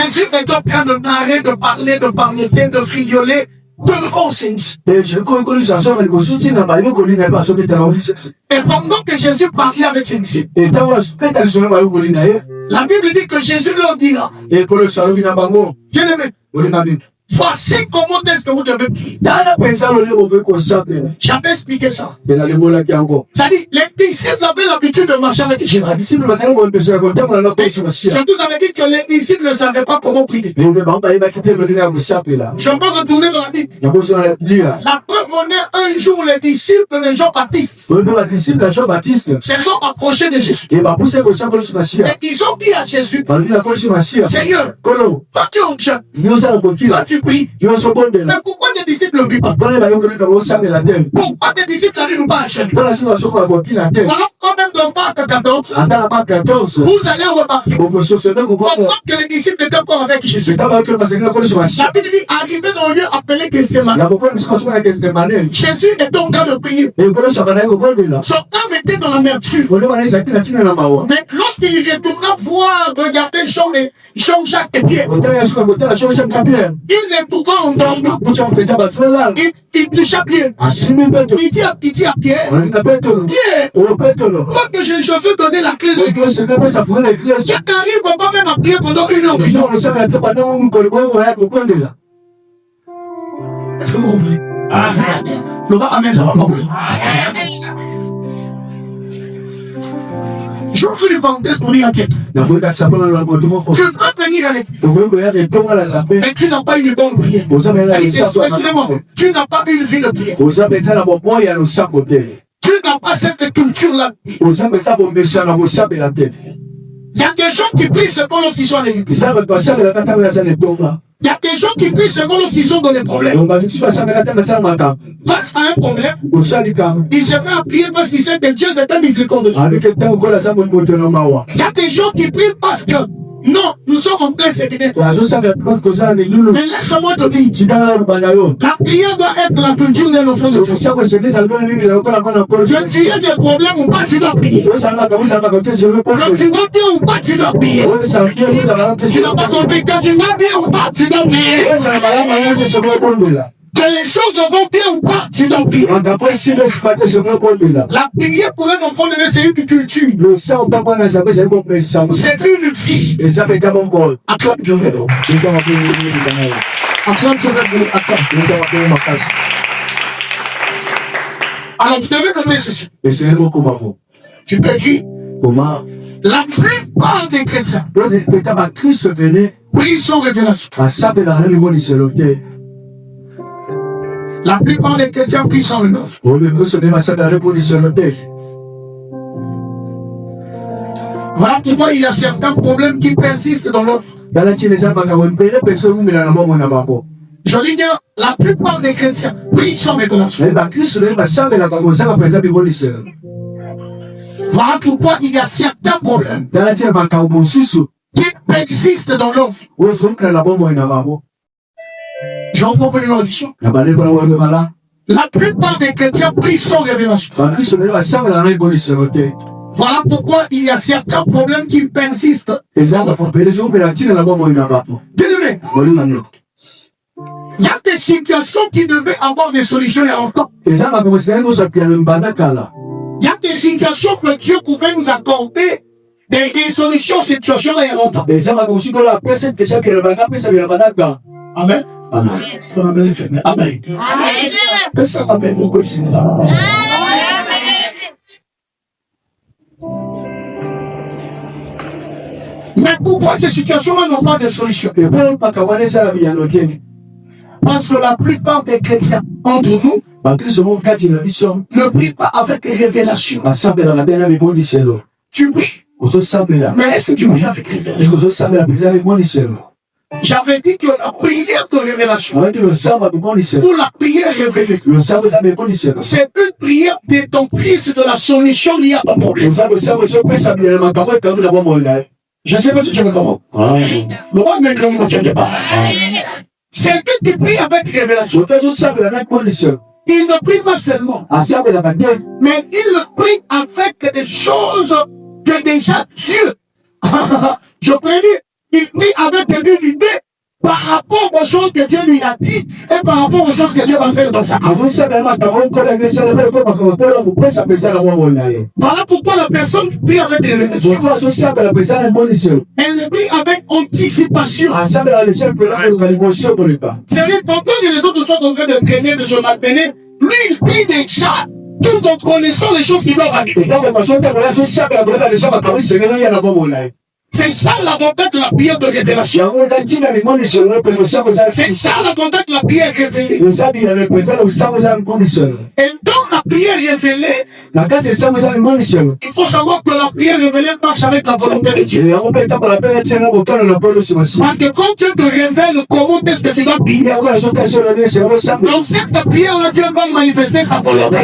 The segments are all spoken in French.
Jésus est en train de narrer, de parler, de parloter, de frioler de nonsense. Et pendant que Jésus parlait avec ses disciples, la Bible dit que Jésus leur dira, bien-aimé, voici comment est-ce que vous devez prier. J'avais expliqué ça. C'est-à-dire, les disciples avaient l'habitude de marcher avec Jésus. Je vous avais dit que les disciples ne savaient pas comment prier. Je vais retourner dans la Bible. La preuve en est un jour, les disciples de Jean-Baptiste se sont approchés de Jésus. Et ils ont dit à Jésus, Seigneur, toi tu es jeune, toi tu pries. Mais pourquoi tes disciples ne prient pas? Pourquoi tes disciples n'arrivent nous pas à chaîner? Voilà quand même dans Marc 14, vous allez remarquer que les disciples étaient encore avec Jésus. La Bible dit, arrivé dans le lieu appelé Gethsémane, Jésus était en train de prier. Son âme était dans l'amertume. Mais lorsqu'il retourna voir, regarder Jean-Jacques et Pierre, il les trouva endormis. Il toucha Pierre. Il dit à Pierre, Pierre, moi que je veux donner la clé de l'église. Quelqu'un arrive pas même à prier pendant 1 heure. Est-ce que vous comprenez? Amen, ça va pas brûler. Je veux lui vendre ce qu'on dit en tête. Tu dois venir à l'église. Mais tu n'as pas une bonne prière. Excusez-moi, tu n'as pas une vie de prière. Tu n'as pas cette culture-là. Il y a des gens qui prient seulement lorsqu'ils sont à l'église. Il y a des gens qui prient seulement lorsqu'ils sont dans des problèmes. Face à un problème, il se met à prier parce qu'il sait que Dieu c'est un miséricordieux. Il y a des gens qui prient parce que non, nous sommes en plein séminaire. Mais laisse-moi te dire, la prière doit être la culture de l'enfant de Dieu. Tu as des problèmes ou pas, tu dois prier. Quand tu vas bien ou pas, tu dois prier. Tu n'as pas compris, quand tu vas bien ou pas, tu dois prier. Que les choses vont bien ou pas, tu dois prier. La prière pour un enfant de Dieu, c'est une culture. C'est une vie. Acclame Dieu. Acclame Dieu. Alors, vous devez connaître ceci. Tu peux dire, la plupart des chrétiens prient sans révélation. La plupart des chrétiens prient sans révélation. Voilà pourquoi il y a certains problèmes qui persistent dans l'œuvre. Je dis bien, la plupart des chrétiens prient sans révélation. Voilà pourquoi il y a certains problèmes qui persistent dans l'œuvre. J'en comprends une audition. La plupart des chrétiens prient sans révélation. Voilà pourquoi il y a certains problèmes qui persistent. Bien-aimé, il y a des situations qui devaient avoir des solutions il y a longtemps. Il y a des situations que Dieu pouvait nous accorder des solutions aux situations il y a longtemps. Amen. Amen. Amen. Mais pourquoi ces situations-là n'ont pas de solution? Parce que la plupart des chrétiens entre nous ne prient pas avec révélation. Tu pries. Mais est-ce que tu pries avec révélation? J'avais dit que la prière de révélation ou la prière révélée, c'est une prière de ton fils de la solution liée à ton problème. Je ne sais pas si tu me comprends. C'est que tu pries avec révélation. Il ne prie pas seulement, mais il le prie avec des choses que déjà Dieu. Je prédis. Il prie avec des aux choses que Dieu lui a dit et par rapport aux choses que Dieu va faire dans sa vie. Voilà pourquoi la personne prie avec des révélations. Elle prie avec anticipation. C'est-à-dire, pendant que les autres sont en train de traîner, de se malmener, lui, il prie déjà, tout en connaissant les choses qui doivent arriver. C'est ça l'avantage de la prière de révélation. C'est ça l'avantage de la prière révélée. Et dans la prière révélée, il faut savoir que la prière révélée marche avec la volonté de Dieu. Parce que quand Dieu te révèle comment est-ce que tu dois prier, dans cette prière-là, Dieu va manifester sa volonté.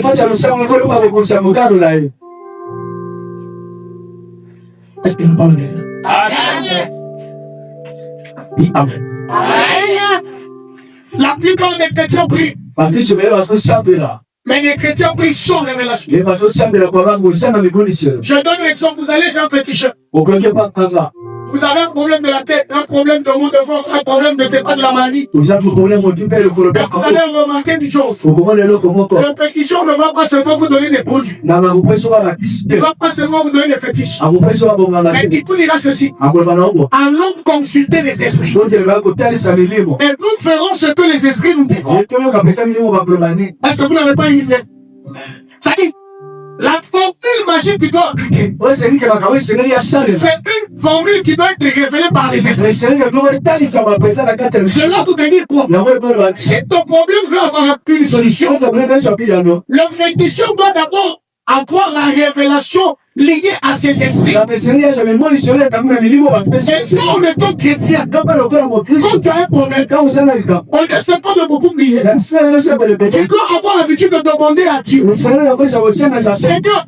Est-ce que nous parlons de ça? Amen. Dis Amen. Amen. La plupart des chrétiens prient. Mais les chrétiens prient sans révélation. Je donne l'exemple, vous allez chez un féticheur. Vous avez un problème de la tête, un problème de maux de ventre, un problème de la maladie. Vous allez remarquer une chose. Le féticheur ne va pas seulement vous donner des produits. Il ne va pas seulement vous donner des fétiches. Mais il vous dira ceci. Allons consulter les esprits. Et nous ferons ce que les esprits nous diront. Est-ce que vous n'avez pas une idée? Ça dit, la formule magique qui doit appliquer, c'est une formule qui doit être révélée par les esprits. Cela veut dire quoi? Si ton problème veut avoir une solution, le féticheur doit d'abord avoir la révélation liée à ses esprits. Et dans le temps chrétien, quand tu as un problème, on ne sait pas de beaucoup prier. Tu dois avoir l'habitude de demander à Dieu. Seigneur,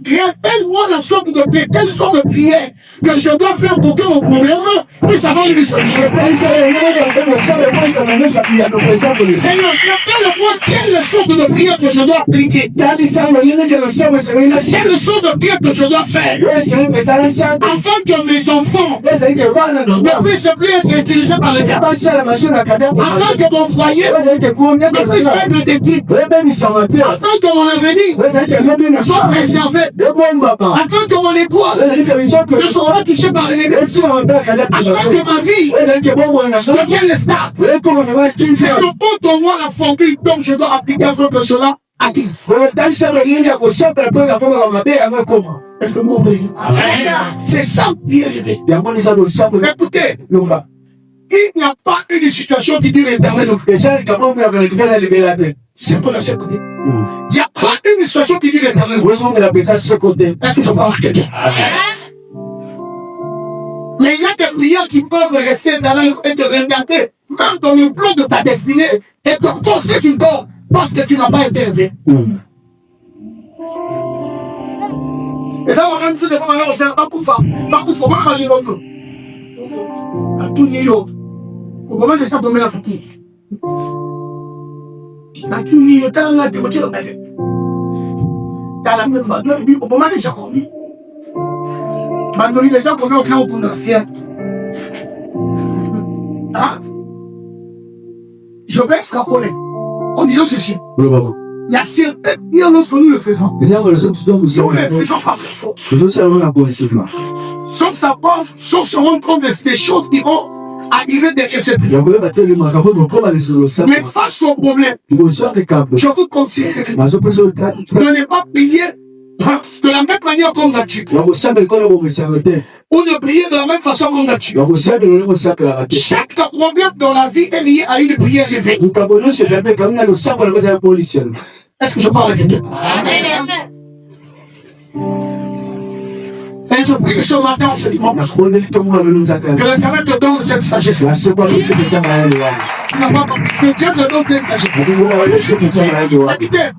révèle-moi la sorte de prière, quelle sorte de prière que je dois faire pour que mon problème puisse avoir une solution. Seigneur, révèle-moi quelle sorte de prière que je dois appliquer. Quelle sorte de prière que je dois faire. Afin que mes enfants ne puissent plus être utilisés par les diables. Afin que mon foyer ne puisse pas être détruit. Afin que mon avenir soit préservé. Afin que mon époux ne soit pas touché par l'ennemi. Afin que ma vie devienne stable. C'est le bon pour moi la formule dont je dois appliquer afin que cela arrive. Est-ce que vous comprenez? C'est ça qui est arrivé. Écoutez, il n'y a pas une situation qui dure éternellement. C'est pour la sécurité. Il n'y a pas une situation qui dure éternellement. Est-ce que je parle à quelqu'un? Mais il y a des prières qui peuvent rester dans la et te regarder, même dans le plan de ta destinée, et te forcer tu dors parce que tu n'as pas été élevé. Et ça, on a même dit devant la recherche, pas pour ça. Pas pour ça, on va aller dans ça. À tout niveau. Au moment de ça, on met la fatigue. À tout niveau, t'as la démotivé le passé. T'as la même fois, au moment de ça, on dit. Bandoli, les gens qu'on met au clan pour nous fier. Ah. Je vais extrapoler. En disant ceci. Il y a certaines prières lorsque nous le faisons. Nous le faisons par le fond. Sans savoir, sans se rendre compte des choses qui vont arriver derrière cette prière. Mais face au problème, je vous conseille de ne pas prier de la même manière qu'on l'a tué. Ou de prier de la même façon qu'on l'a tué. Chaque problème dans la vie est lié à une prière révélée. Est-ce que je parle à quelqu'un? Amen. Et je prie que ce matin, ce dimanche, que l'Éternel te donne cette sagesse. Que Dieu te donne cette sagesse. Écoutez,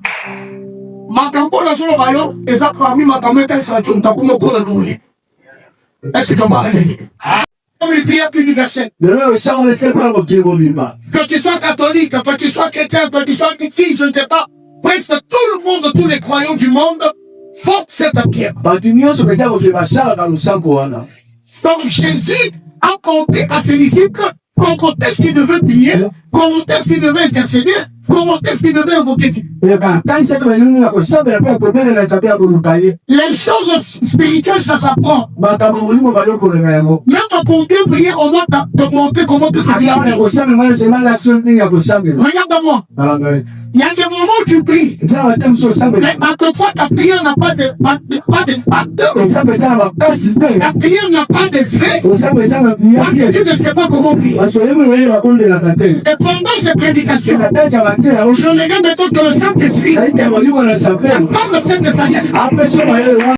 makambo na solo bayo eza parmi makambo etalisa to ntakumo kola nuli. Est-ce que tu m'as entendu? Comme une prière universelle. Que tu sois catholique, que tu sois chrétien, que tu sois fille, je ne sais pas. Presque tout le monde, tous les croyants du monde font cette prière. Donc Jésus a compté à ses disciples Comment est-ce qu'il devait prier? Comment est-ce qu'il devait intercéder? Comment est-ce qu'il devait évoquer Dieu? Les choses spirituelles, ça s'apprend. Même pour Dieu prier, on doit te montrer comment tu sais. Regarde-moi. Il y a des moments où tu pries. Mais quelquefois, ta prière n'a pas d'impact. Ta prière n'a pas d'effet. Parce que tu ne sais pas comment prier. Et pendant cette prédication, je regarde de tout le Saint-Esprit. Attends le Saint de sagesse.